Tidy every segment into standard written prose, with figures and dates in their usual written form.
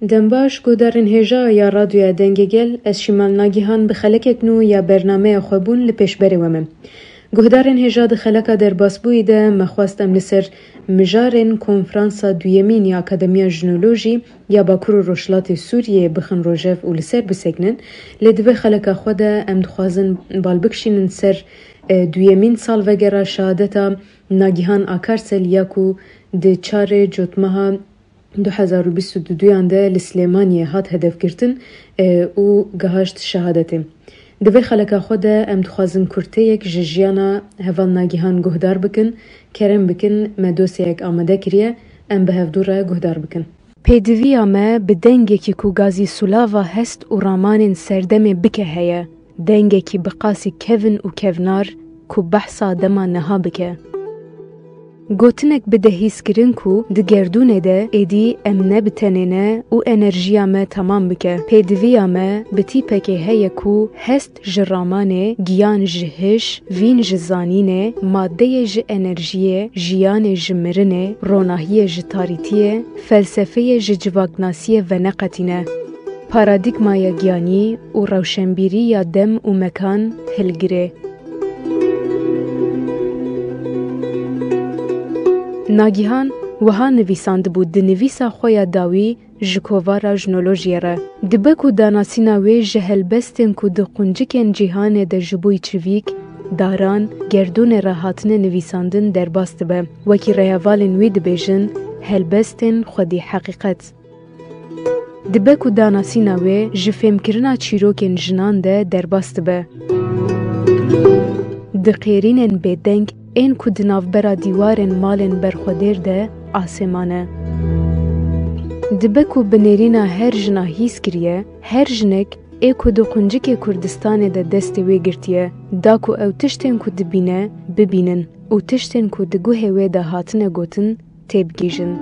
دنباش گودارن هجا یا رادیو دنگگل از شمال ناگیهان بخلکک نو یا برنامه خوابون لپیش بری ومم. گودارن هجا دخلکا در باسبوی ده مخواستم لسر مجارن کنفرانسا دویمین یا اکادمیا جنولوژی یا باکور روشلات سوریه بخن روژف و لسر بسکنن لدوه خلکا خوده ام دخوازن بالبکشینن سر دویمین سال وگره شهادتا ناگیهان آکارسل یاکو ده چار جوتمها 2022 ده لسلیمانیه هات هدف گرتن و گهاشت شهادته. دوی خلکا خود ام دخوازن کرته یک ججیانا هفال ناگیهان گهدار بکن کرم بکن مدوسی یک آمده کریه ام به هفدوره گهدار بکن. پیدوی آمه به دنگه کی کو گازی سولاوا هست و رامان سردم بکه هیه. دنگه کی بقاسی کون و کونار کو بحثا دما نها بکه. گوتنک بده هیس کرن کو ده گردونه ده ایدی ام نبتنینه و انرژیا ما تمام بکه. پیدویا ما بتی پکه هیا کو هست جرامانه گیان جهش وین جزانینه ماده ج انرژیه جیان جمرنه روناهی جتاریتیه فلسفه جواگناسیه و نقطینه پارادیگمای گیانی و روشنبیری یا دم و مکان هلگره. ناگیهان وها نویساند بود ده نویسا خویا داوی جکووارا جنولوژیه را. دبکو داناسینا وی جهلبستن کو ده قنجکن جیهان ده جبوی چویک داران گردون راحتن نویساندن در باست به وکی ریوالن وی دبیجن هلبستن خودی حقیقت. دبکو داناسینا وی جفهم کرنا چیروکن جنان ده در باست به ده قیرینن بدنگ این کو دنافبرا دیوارن مالن برخودیر ده آسمانه. دبکو بنیرینا هر جنا هیس کریه، هر جنک ای کو دو قنجک کردستان ده دستی وی گرتیه، دا کو او تشتن کو دبینه ببینن، او تشتن کو دگوه وی ده هاتنه گوتن تیبگیجن.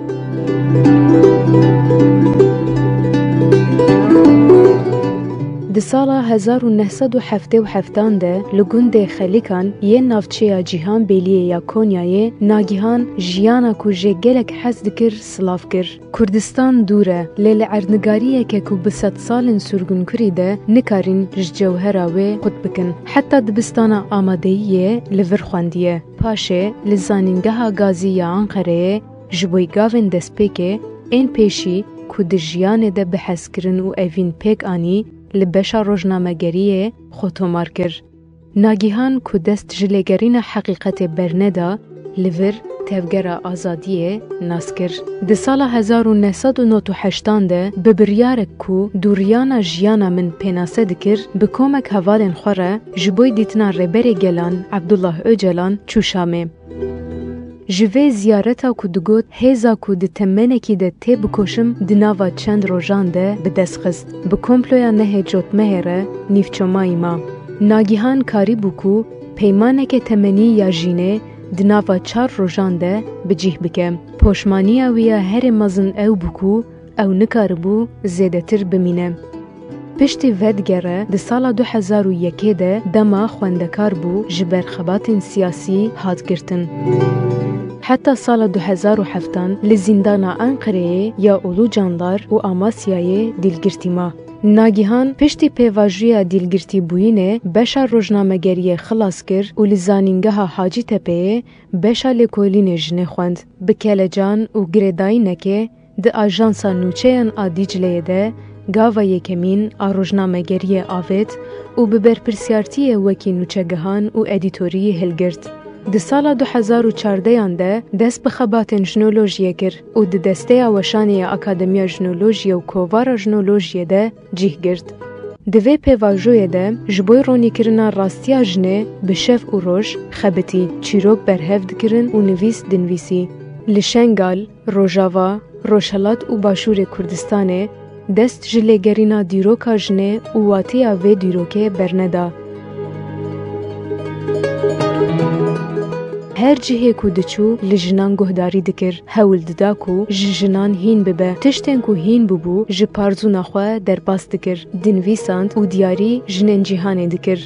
د سالا 1977 ده لگونده خلیکان یه نافچه جیهان بیلیه یا کونیایه ناگیهان جیانا کو جگلک حز دکر سلاف کر. کردستان دوره لیل عرنگاریه که کو بسات سالن سرگون کری ده نکارین جوهراوه خود بکن. حتی دبستانا آمادهیه لور خواندیه. پاشه لزانینگاه گازی یا انقره جبوی گاون دست پیکه این پیشی کو دجیان ده بحث کرن و اوین پیک آنی لبشا روزنامه‌گریه خوتومار کر. ناگیهان کو دست جلگرین حقیقت برندا لور تفگرا آزادیه ناس کر. ده سال 1998 ده ببریارک کو دوریانا جیانا من پیناسه دکر بکومک حوالن خوره جبوی دیتنا ربر گلان عبدالله اوجلان چوشامه. جوه زیارتا کو دگوت هیزا کو ده تمنکی ده تی بکوشم دناوا چند روژان ده به دست خست. بکمپلویا نه جوت مهره نیفچومای ما. ناگیهان کاری بکو پیمانک تمنی یا جینه دناوا 4 روژان ده بجیه بکم. پوشمانی ویا هر مزن او بکو او نکاربو زیده تر بمینم. پشتی ودگره ده سال 2001 ده دما خوندکار بو جبر خبات سیاسی هات گرتن. حتی سال 2007 لزندان انقره یا اولو جاندار و آماسیای دیلگرتی ما. ناگیهان پشتی پیواجویا دیلگرتی بوینه بشا روزنامه‌گری خلاص کر و لزانینگاه حاجی تپه بشا لکولین جنه خوند. بکلجان و گرداینکه ده آژانسا نوچهان آدیجلیه ده گاوا یکمین روزنامه‌گری آوید و ببرپرسیارتی وکی نوچگهان و ادیتوری هلگرد. ده سال 2014 ده دست به خباتن جنولوژیه گر و ده دسته وشانی اکادمیا جنولوژیه و کووارا جنولوژیه ده جیه گرد. دوی پیواجویه ده جبوی رونی کرنا راستیا جنه بشف و روش خبتی چیروک برهف دکرن و نویس دنویسی. لشنگال، روژاوا، روشلات و باشور کردستانه دست جلگرینا دیروکا جنه و واتیا و دیروکه برندا. هر جهه کو دچو لجنان گهداری دکر هول ددا کو جنان هین ببه تشتن کو هین ببو ج پارزو نخوا در باس دکر دنویساند و دیاری جنن جهان دکر.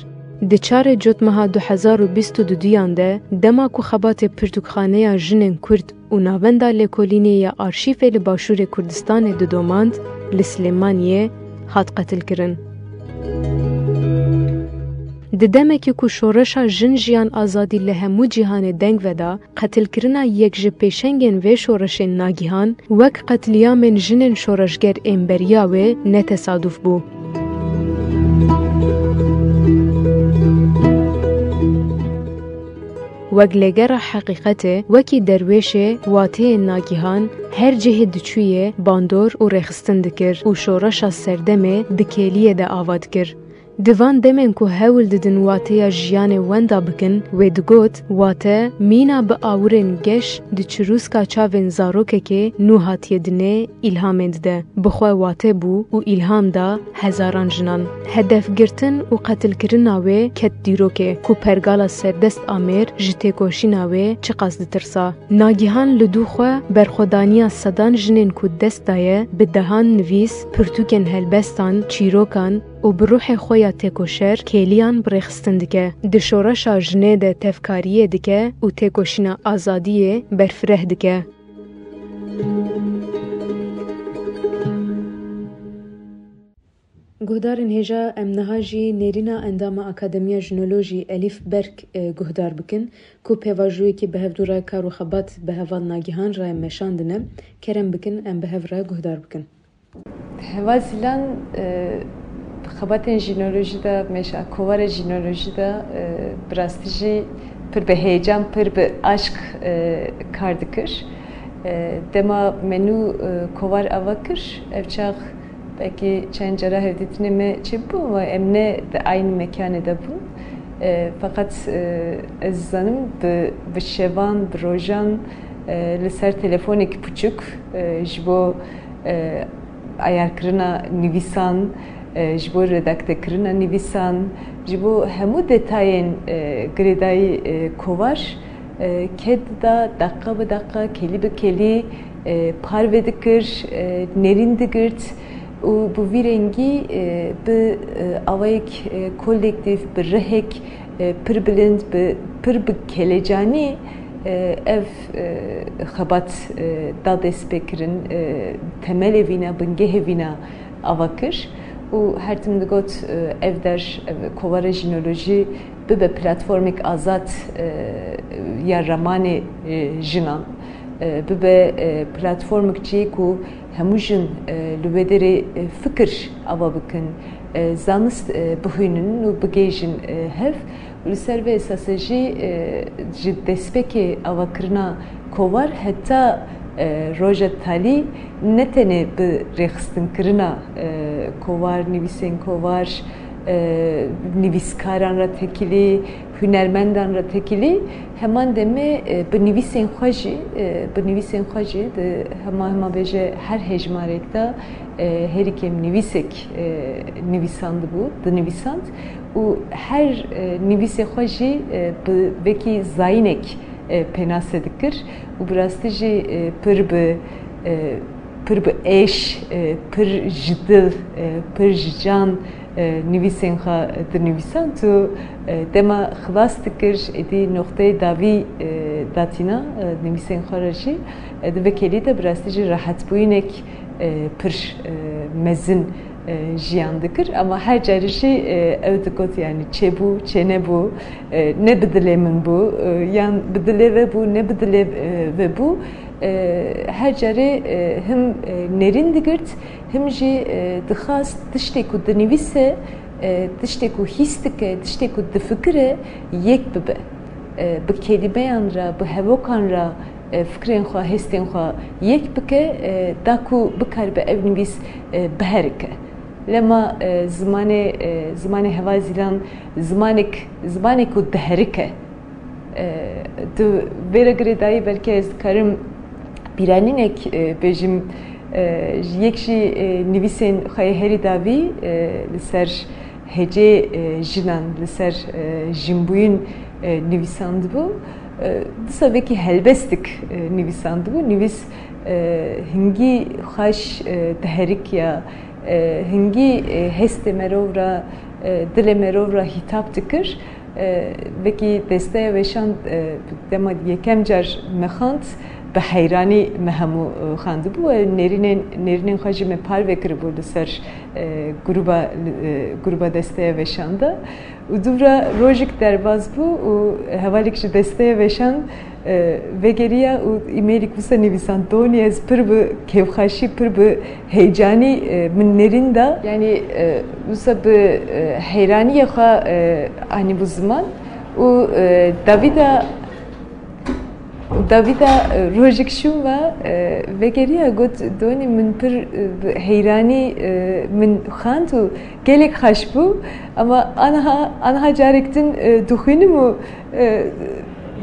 د 4 جوتمها 2022 ده دما کو خبات پرتوکخانه جنن کرد و ناوندا لکولینی یا آرشیف لباشور کردستان د دوماند li Slêmaniyê hat qetilkirin. Di demekî ku şoreşa jin jiyan azadî li hemû cîhanê deng veda, qetilkirina yek ji pêşengên vê şoreşên nagîhan wek qetiliyamên jinên şoreşger ên beriya wê ne tesadûf bû. Wek lêgera heqîqetê, wekî derwêşê wateyên nagîhan her cihê diçûyê bandor û rêxistin dikir û şoreşa serdemê di kêliyê de ava dikir. Di van demên ku hewl didin wateya jiyanê wenda bikin, wê digot wate mîna bi awirên geş di çirûska çavên zarokekê nû hatiye dinê îlhamên dide. Bi xwe wate bû û îlham da hezaran jinan. Hedefgirtin û qetilkirina wê ket dîrokê ku pergala serdest Amêr ji têkoşîna wê çi qas ditirsa. Nagîhan li dû xwe berxwedaniya sedan jinên ku dest daye bi dehan nivîs, pirtûkên helbestan, çîrokan û bi ruhê xwe ya têkoşer kêliyan birêxistin dike. Di şoreşa jinê de tevkariyê dike û têkoşîna azadiyê berfireh dike. Guhdarên hêja em niha jî nêrîna endama Akademiya Jinolojî Elîf Berk guhdar bikin ku pêvajûyekî bi hevdûra kar û xebat bi heval nagîhan re em meşandine. Kerem bikin em bi hev re guhdar bikin. Hevazilan xebatên jinolojî de meşa kovara jinolojî de bi rastî jî pir bi heyecan, pir bi aşk kar dikir. Dema menû kovar ava kir, ev çax belki çend cara hevdîtinê me çêbû ama em ne di aynı mekanê de bûn. Fakat ez zanim bi şevan, bi rojan li ser telefonekî piçûk ji bo ayarkirina nivîsan, ji bo redaktekirina nivîsan, ji bo hemû detayên girêdayî kovar ked da dakika bi dakika, kelî bi kelî parve dikir, nerîn digirt û bi vî rengî bi awayek kolektif, bi rihek pir bilind, pir bi kelecanî ev xebat da dest pê kirin, temelê vîna, bingehê vîna ava kir û her tim digot ev der kovara jinolojî bibe platformek azad ya ramanê jinan, bibe platformek cî ku hemû jin li wê derê fikir ava bikin, zanist bixwînin û bigêjin hev. Li ser vê esasê jî ji destpêkê avakirina kovar heta roja talî ne tenê bi rêxistinbirina kovar, nivîsên kovar, nivîskaran ra tekilî, hunermendan ra tekilî, heman demê bi nivîsên xwe jî di hema bêje her hejmarek da herîkem nivîsek nivîsand bû, dinivîsand û her nivîsê xwe jî bi vekî zayînek penase dikir û bi rastî jî pir bi êş, pir ji dil, pir ji can nivîsên xwe dinivîsand û dema xilas dikir êdî noxteyê dawî datîna nivîsên xwe re jî di vê kelî de bi rastî jî rahetbûyînek pir mezin jiyan dikir ama her carî jî ew digot yani çêbû, çê nebû, ne bi dilê min bû, yan bi dilê ve bû, ne bi dilê ve bû, her carî him nerîn digirt, him jî dixwast tiştê ku dinivîse, tiştê ku hîs dike, tiştê ku difikire yek bibe. Bi kelimeyan ra, bi hevokan ra fikrên xwe, hestên xwe yek bike, da ku bikaribe ev nivîs biherike. Lema zimanê hevazilan zimanê ku diherike. Di vê re girêdayî belkî ez dikarim bîranînek bêjim yek jî nivîsên xwe herî dawî li ser hecê jinan, li ser jinbûyîn nivîsandibû. Disa vekî helbestik nivîsandibû. Nivîs hingî xweş diherik ya hingî hestê merov ra, dilê merov ra hitap dikir. Vekî desteya weşand dema yekem car mexand به حیرانی مهمو خانده بو نرینن خواجی می پار وکر بود سر گروبا دسته وشانده و دورا روزک درباز بو و حوالیکش دسته وشاند وگریا و ایمیلی کوسا نویسان دونی از پر به کیفخاشی پر به هیجانی من نرینده یعنی مثلا به حیرانی خوا آنی bu zaman و Davida rojik şunva ve geriye got doni min pir heyrani min xantu gelek xaş bu ama anha carektin duxini mu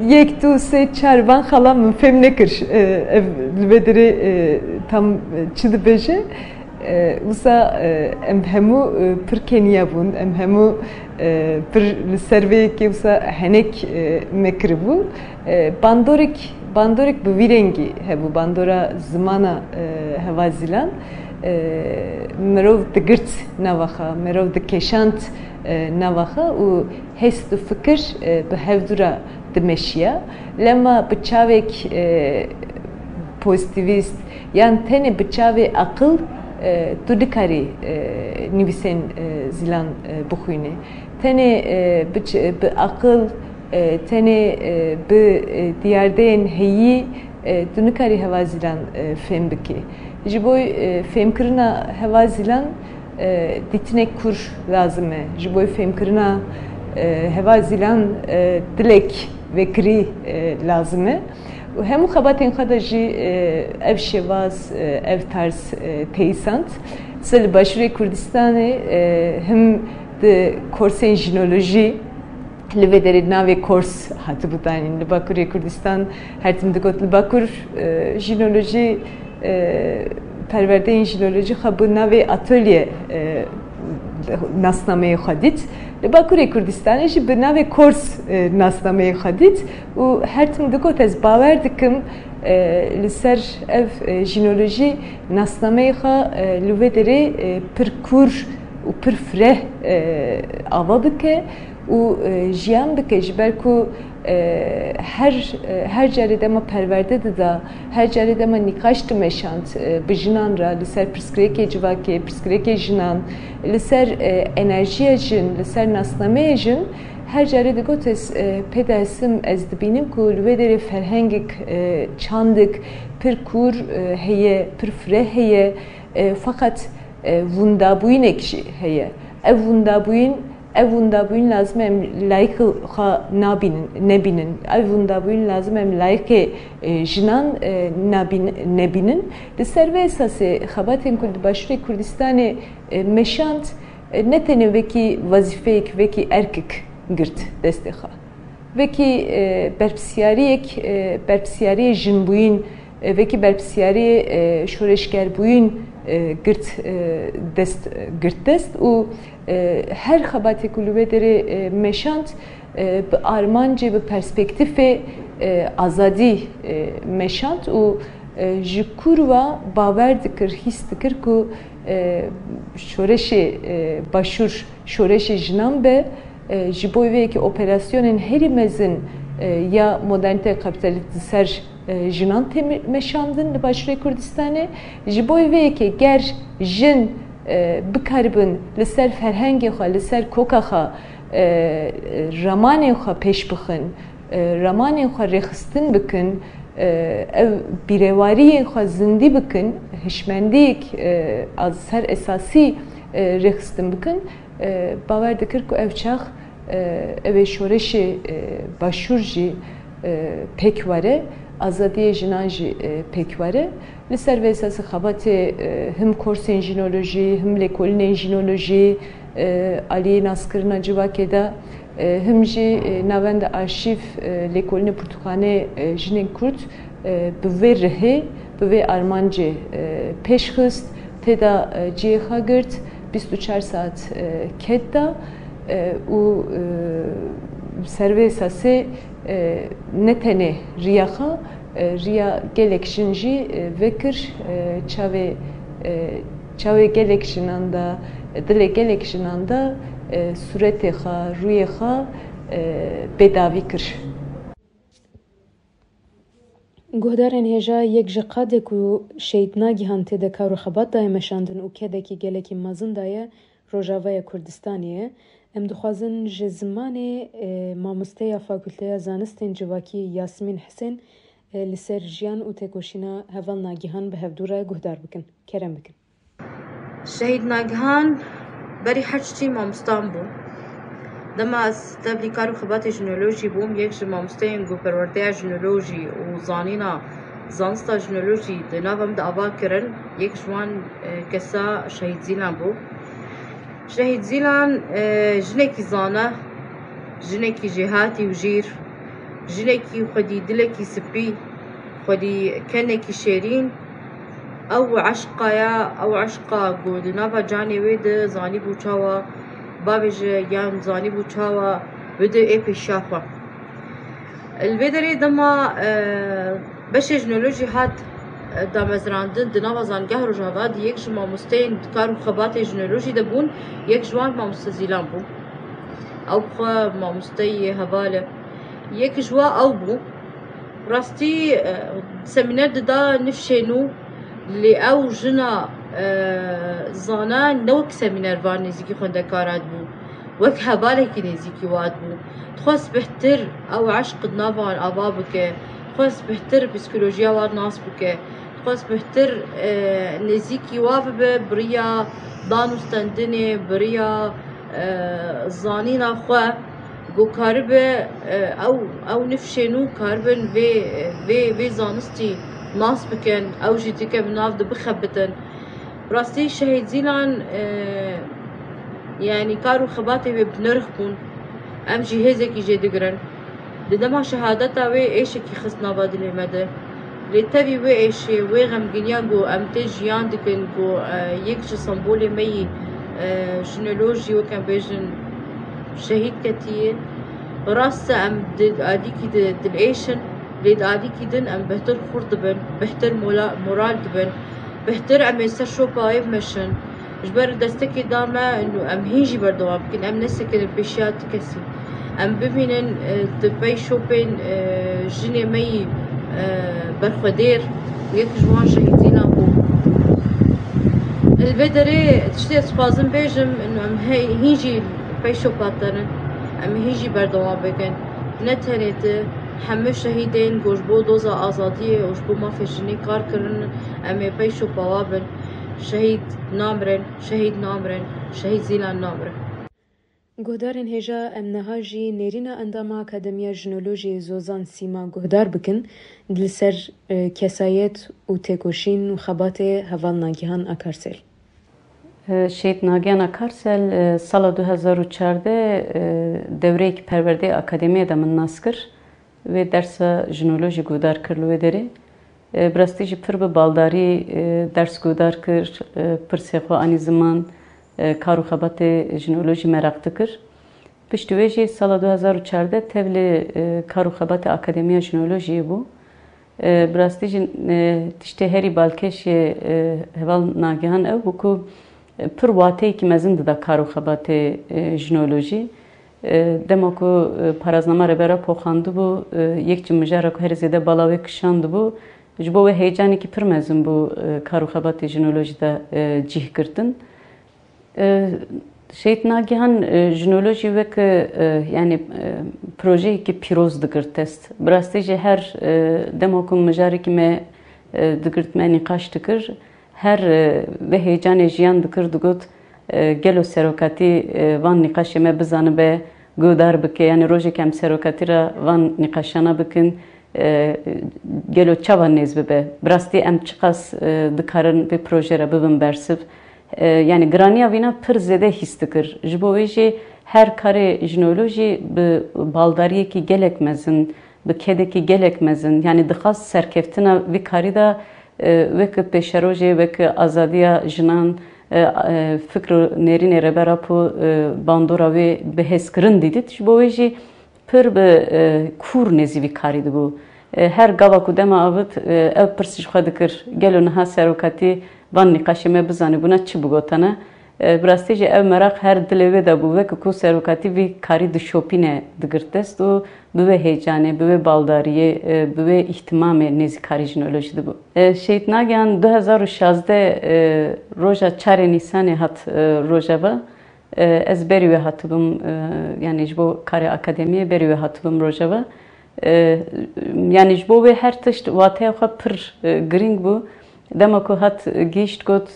yek tu se çarban xalam min fem nekir vederi tam çıdı beje usa em hemu pir keniya bun em hemu pir serve ki usa henek mekribu bandorik bu virengi hebu bandora zamana hevazilan merov de girt navaxa merov de keşant navaxa u hest du fikir be hevdura de meşiya lema bıçavek pozitivist yan tene bıçave akıl tudikari nivisen zilan bukhune tene be akıl tene be diyarden heyi dunukari hevazilan fembiki jiboy femkirna hevazilan ditnek kur lazıme jiboy femkirna hevazilan dilek ve kri lazıme hem xabatin xadaji ev şevaz ev tarz teysant sel başure Kurdistan'ı hem de korsen jinoloji Livederi nave kors hatı bu tane Libakure Kurdistan her timde got Libakur jinoloji perverde jinoloji xabı nave atölye nasnameye xadit Libakure Kurdistan ji bi nave kors nasnameye xadit u her timde got ez bawer dikim li ser ev jinoloji nasnameye xa livederi pir kur û pir fireh ava bike û jiyan bike ji ber ku her carê dema perverde dida her carê dema nîqaş dimeşand bi jinan ra li ser pirsgirêkê civakê pirsgirêkê jinan li ser enerjiya jin li ser nasnameya jin her carê digot ez pê dersim ez dibînim ku li vê derê ferhengek çandik pir kur heye pir fireh heye fakat vundabûyînek jî heye ev vundabûyîn lazım em layıkı xwe nebînin ev vundabûyîn lazım em layıkê jinan nebînin li ser vê esasê xebatên ku li başûrê Kurdistanê meşand ne tenê vekî wazîfeyek vekî erkek girt destê xwe vekî berpisyariyê jinbûyîn vekî berpisyariyê şoreşgerbûyîn girt dest û her xebatê ku li wê derê meşand bi armancê bi perspektifê azadî meşand û ji kurva bawer dikir hîs dikir ku şoreşê başûr şoreşê jinan be ji bo vêyekî operasyonên herî mezin ya modernîte kapitalîst di ser jinan tê meşandin li başûrê Kurdistanê ji bo vêyekê ger jin bikaribin li ser ferhengê xwe li ser koka xwe ramanên xwe pêş bixin ramanên xwe rêxistin bikin ev bîrêwariyên xwe zindî bikin hişmendiyek az ser esasî rêxistin bikin bawer dikir ku ev çax ev ê şoreşê başûr jî pêk were azadiyê jinan jî pêk were li ser vê esasê xebatê him korsên jinolojî him lêkolînên jinolojî aliyê naskirina civakê de him jî navenda arşîv lêkolînê pirtûkxanê jinên Kurd bi vê rihê bi vê armancê pêşxist têda ciyê xwe girt 24 saat ket da û ser vê esasê ne tenê riya xwe riya gelek jin jî vekir çavê gelek jinan da dilê gelek jinan da suretê xwe rûyê xwe bêdavî kir. Guhdarên hêja yek ji qadê ku şehîdnagihan têde kar û xebat daye meşandin û kedekî gelekî mezin daye Rojavaya Kurdistanê ye. Em dixwazin ji zimanê mamosteya Fakülteya Zanistên Civakî Yasmîn Hesên li ser jiyan û têkoşîna heval nagihan bi hevdûre guhdar bikin. Kerem bikin. Şehîd nagihan berî her tiştî mamostan bû. Dema ez tevlî kar û xebatê jinolojî bûm, yek ji mamosteyên guperwerdeya jinolojî û zanîna zanista jinolojî di nava min de ava kirin, yek ji wan kesa Şehîd Zîlan bû. Şehîd Zîlan jinekî zana, jinekî jêhatî û jîr, jinekî xwedî dilekî spî, xwedî kenekî şêrîn, ew eşqa ye, ew eşqa ku di nava canê wê de zanîbû çawa bavê ji yan zanîbû çawa bide ê pêşiya xwe. Li vê derê dema beşê jinolojî hat damezrandin di nava zangeh Rojava di yek ji mamosteyên kar û xebatê jinolojî de bûn, yek ji wan mamoste Zîlan bû. Ew xwe mamosteyê heval e. Yek ji wan ew bû. Rastî semîner dida nifşê nû lê ew jina zana ne wek semînervan nêzîkî xwendekaran bû, wek hevalekî nêzîkî wat bû. Dixwest bihtir ew eşq di nava wan ava bike, dixwest bihtir psîkolojiya wan nas bike, dixwest bihtir nêzîkî wa bibe biriya danûstendinê, biriya zanîna xwe ku karibe ew nifşê nû karibin vê zanistî nas bikin, ew jî dike bi nav de bixebitin. Rastî Şehîd Zîlan yanî kar û xebatê wê bi nirx bûn, em jî hêzekî jê digirin. Di dema şehadeta wê êşekî xist nava dilê me de. Lê tevî wê êşê, wê xemgîniya ku em tê jiyan dikin, ku yek ji sembolê me yî jinolojî wek em bêjin şehîd ketiye. Rast em adîkî dilêşin, lê di adîkî din em bihtir xur dibin, bihtir moral dibin, bihtir em ê ser şopa ev meşin. Ji ber destekê da me em hîn jî berdewam bikin, em nesekirin pêşiya ti kesî. Em bibînin di pey şopên jinê me yî berxwedêr, yek ji wan Şehîd Zîlan bû. Li vê derê tiştê ez dixwazim bêjim em hîn jî pey şopa tenin, em hîn jî berdewam bikin. Ne tenê ti, hemû şehîdên ku ji bo doza azadiyê û ji bo mafê jinê kar kirin, em ê pey şopa wan bin. Şehîd namirin, şehîd namirin, Şehîd Zîlan namirin. Guhdarên hêja em niha jî nêrîna endama Akademiya Jinolojiyê Zozan Sîma guhdar bikin li ser kesayet û têkoşîn û xebatê heval nagihan Akarsel. Şehîd Nagihan Akarsel sala 2014 devreyekî perwerdeyê Akademiyê de min nas kir vê dersa jinolojî guhdar kir li wê derê. Bi rastî jî pir bi baldarî ders guhdar kir, pirsê xwe anî ziman kar û xebatê jinolojî merak dikir. Piştî wê jî sala 2014 tevlî kar û xebatê Akademiya Jinolojiyê bû. Bi rastî jî tiştê herî balkêşê heval nagihan ew bû ku pir wateyekî mezin dida kar û xebatê jinolojî. Dema ku paraznama rêbera poxandibû, yek cî mijara ku herî zêde bala wê kişandibû, ji bo wê heyecanekî pir mezin bû kar û xebatê jinolojî de cih girtin. Şehîd Nagihan jinolojî wek yani projeyekî pîroz digir test. Bi rastî jî her dema ku mijarekî me digirt me nîqaş dikir, her ve heyecanê jiyan dikir digot gelo serokatî van nîqaşê me bizanibe guhdar bike, yani rojek em serokatî ra van nîqaşana bikin, gelo çawa nêz bibe. Bi rastî em çiqas dikarin vê proje re bibin bersiv. Yani giraniya vîna pir zêde hîs dikir. Ji bo wê jî her karê jinolojî bi baldariyekî gelek mezin, bi kedekî gelek mezin, yani dixwast serkeftina vî karî da wek pêşerojê, wek azadiya jinan, fikr û nêrînê rêbera ku bandora wê bihêzkirin dîdît. Ji bo wê jî pir bi kûr nêzî vî karî dibû. Her gava ku dema avit ev pirsî ji xwe dikir, gelo niha serokatî van nîqaşê me bizanî bûna çi bigotane. براستی جه او مرق هر دلوه دا بوه که کو سروکاتی وی کاری دو شوپینه دگرتست و بوه هیجانه بوه بالداریه بوه احتمام نزی کاری جنولوژی دو بو. شهید ناگهان 2016 روژا 4 نیسان هات روژا و از بریوه هاتبم یعنی جبو کاری اکادمیه بریوه هاتبم روژا و یعنی جبو به هر تشت واته خو پر گرینگ بو دما کو هات گیشت گوت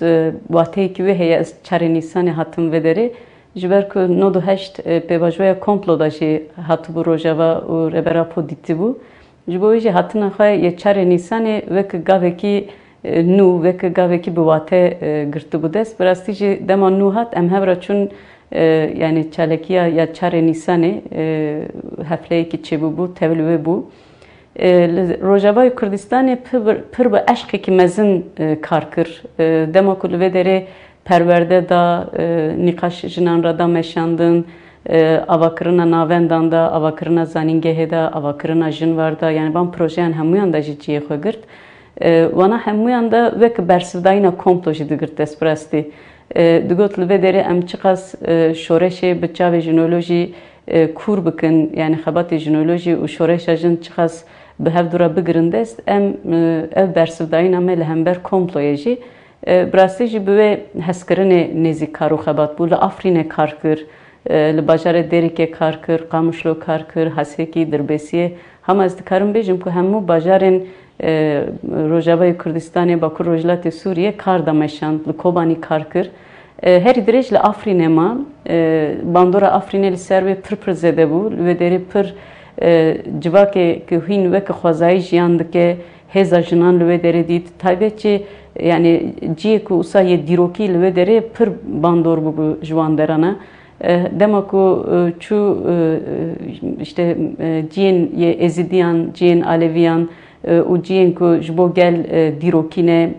واته کی و هي از 4 نیسان هاتم و دره جبر کو 98 به واجوه کمپلو داشی هات بو روژا و ربرا پودیتی بو جبو وی هاتنا خو ی 4 نیسان و که گاوه کی نو و که گاوه کی به واته گرت بو دست براستی جه دما نو هات ام هبرا چون yani çalekya ya 4 نیسان هفته کی چه بو تولوه بو Rojava Kürdistan'ı pır bir aşkı ki mezin karkır. Demakul ve dere perverde da nikaş jinan rada meşandın. Avakırına navendan da, avakırına zaningehe da, avakırına jin var da. Yani ben projeyen hemuyan da jiciye koygırt. Vana hemuyan da ve ki bersivdayına komplo jidigırt desprasti. Digotlu ve dere em çıkas şoreşe bıça ve jinoloji kur bıkın. Yani xabat jinoloji u şoreşe jin çıkas به هف دورا بگرنده است ام برسودایی نامه لهمبر کمپلویجی براستی بوی هسکرین نزی کارو خبات بود لافرین کار کر لباجار دری که کار کر قاموشلو کار کر حسکی دربسیه هم از دکارم بیجم که همو باجارن روجاوای کردستانی با کر روجلات سوریه کار دمشان لکوبانی کار کر هر درج لافرین ما باندورا افرین لسروی پر زده بود و دری پر civake ki hin ve ki xwazayî jiyan dike hêza jinan li wê derê dît taybetçi yani ciyê ku wisa yê dîrokî li wê derê pir bandor bû bi ji wan derana dema ku çû işte ciyên yê Êzidiyan ciyên Aleviyan û ciyên ku ji bo gel dîrokîne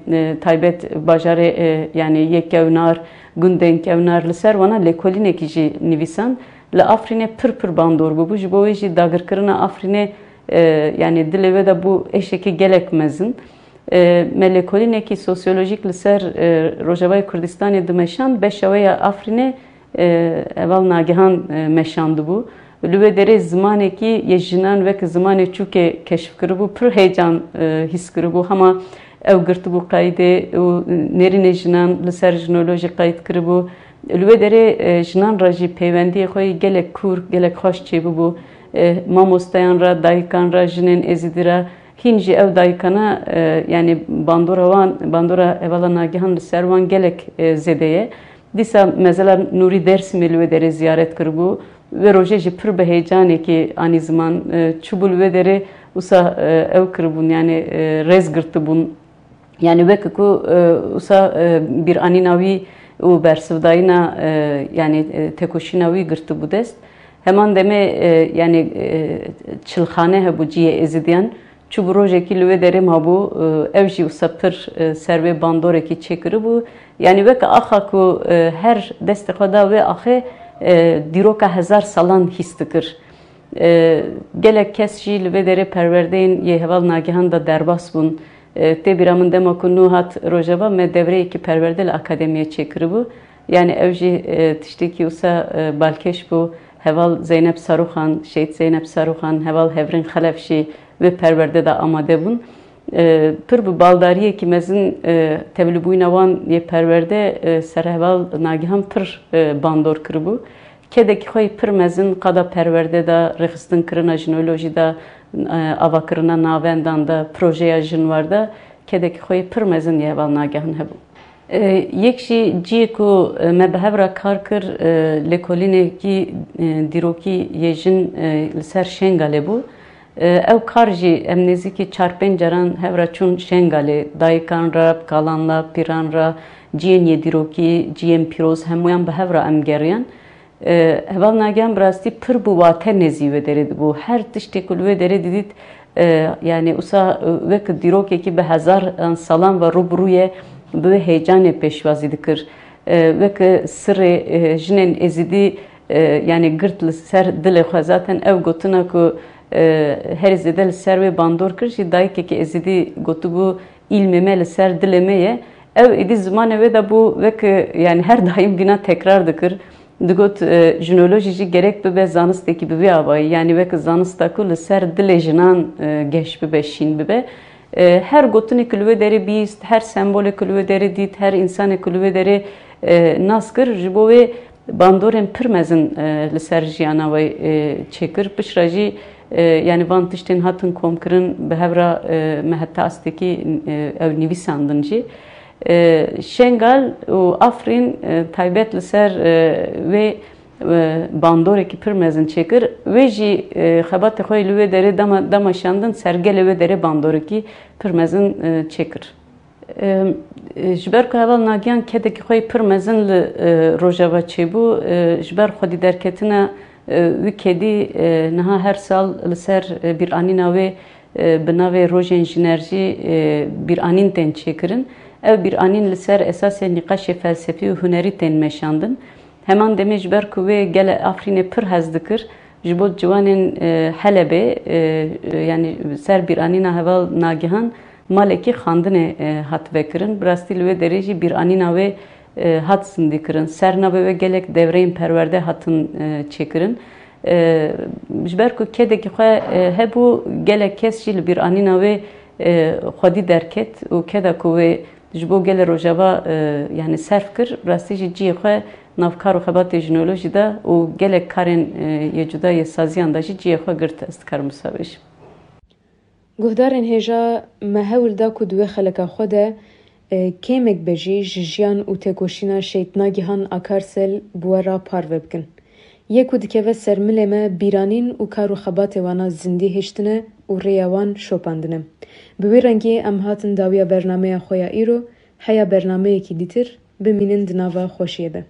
taybet bajarê yani yê kevnar gundên kevnar li ser wana lêkolînekî jî nivîsan La Afrin'e pır bandor bu jibo ve dagırkırına Afrin'e yani dileve de bu eşeki gelekmezin melekolineki sosyolojik liser Rojavay Kürdistan'ı demeşan beşavaya Afrin'e evvel nagihan meşandı bu lüve dere zamaneki yejinan ve zamanı çuke keşf kırı bu pır heyecan his kırı bu ama ev gırtı bu kaydı nerine jinan liser jinoloji kayıt kırı bu Lüve dere jinan raji peyvendiye koy gelek kur gelek hoş çebu bu mamostayan ra daykan ra jinin ezidira hinji ev daykana yani bandora evala nagihan servan gelek zedeye disa mesela Nuri Dersim lüve dere ziyaret kır bu ve roje ji pır be heyecane ki ani zaman çubul lüve dere usa ev kır bun yani rez gırtı bun yani ve ku usa bir aninavi o bersivdayına yani tekoşinavi gırtı bu dest. Hemen deme yani çılhane he bu ciye ezidiyen. Çu projeki lüve derim ha bu evji usapır serve bandoreki çekiri bu. Yani ve axa ku her destekada ve axe diroka 1000 salan histikir. Gelek kesji lüve dere perverdeyin ye heval nagihan da derbas bun. Te biramın dema ku nuhat rojava me devre ki perverdel akademiye çekiri bu. Yani evji tişteki usa balkeş bu heval Zeynep Saruhan, Şehit Zeynep Saruhan, heval Hevrin Halefşi ve perverde de amade bun. Pır bu baldariye ki mezin tevli buynavan ye perverde serheval nagihan pır bandor kırı bu. Kedeki xoy pır mezin kada perverde da rexistin kırına jinoloji da avakırına navendan da projeye jin var da kedeki xoy pır mezin ye heval nagihan hebu. Yekşi ciku me behevra kar kır lekoline ki diroki yejin ser şengale bu. Ev karji emneziki 4-5 caran hevra çun şengale daykan ra kalanla piranra ciyen yediroki ciyen piroz hemuyan behevra emgeriyan. Heval nagihan brasti pır bu vate nezi ve deredi bu. Her tiştekul ve deredi dit yani usa ve diroki ki be 1000 salam ve rubruye bu heyecanı peşvazi dikir ve ki sırrı jinen ezidi yani gırtlı ser dile zaten ev gotuna ku her zedel ser ve bandor kır ki dayke ki ezidi gotu bu ilmemeli ser dilemeye ev idi zamanı ve de bu ve ki yani her daim bina tekrar dikir. Digot jinoloji gerek be zanisteki be avay yani ve ki zanistakul ser dilejinan geç be şin be her gotuni kulve deri bist her sembole kulve deri dit her insane kulve deri naskır jibo ve bandorem pirmezin li ser jiyana ve çekir pişraji yani vantişten hatın komkırın behevra mehetta asteki ev nivisandınci Şengal u Afrin taybet li ser ve bandoreki pirmezin çekir ve jî xebatê xwe li wê derê damaşandin sergelê wê derê bandoreki pirmezin çekir. Ji ber ku heval nagiyan kedekî xwe pirmezin li rojava çêbû ji ber xwedî derketina wî kedî niha her sal li ser bîranîna wê bi navê rojên jinerjî bîranîn tên çêkirin. Ev bîranîn li ser esasê nîqaşê felsefî û hunerî tên meşandin. Heman demê ji ber ku wê gele Afrînê pir hez dikir ji bo ciwanên Helebê yani ser bîranîna heval nagihan malekî xandinê hat vekirin. Bi rastî li wê derê jî bîranîna wê hat sindî kirin. Ser navê wê gelek devreyên perwerde hatin çêkirin. Ji ber ku kedekî xwe hebû gelek kes jî li bîranîna wê xwedî derket û keda ku wê ji bo gelê rojava yani serf kir rastî jî ciyê xwe navkar û xebatê jinolojî de û gelek karên yê cuda yê saziyan da jî ciyê xwe girt ez dikarim wisa bêjim. Guhdarên hêja me hewl da ku di wê xeleka xwe de kêmek bejî ji jiyan û têkoşîna şêtnagihan akarsel bi we re parve bikin. Yê ku dikeve ser milê me bîranîn û kar û xebatê wana zindî hêştine û rêya wan şopandine. Bi wê rengî em hatin dawiya bernameya xwe ya îro heya bernameyekî dîtir bimînin di nava xweşiyê de.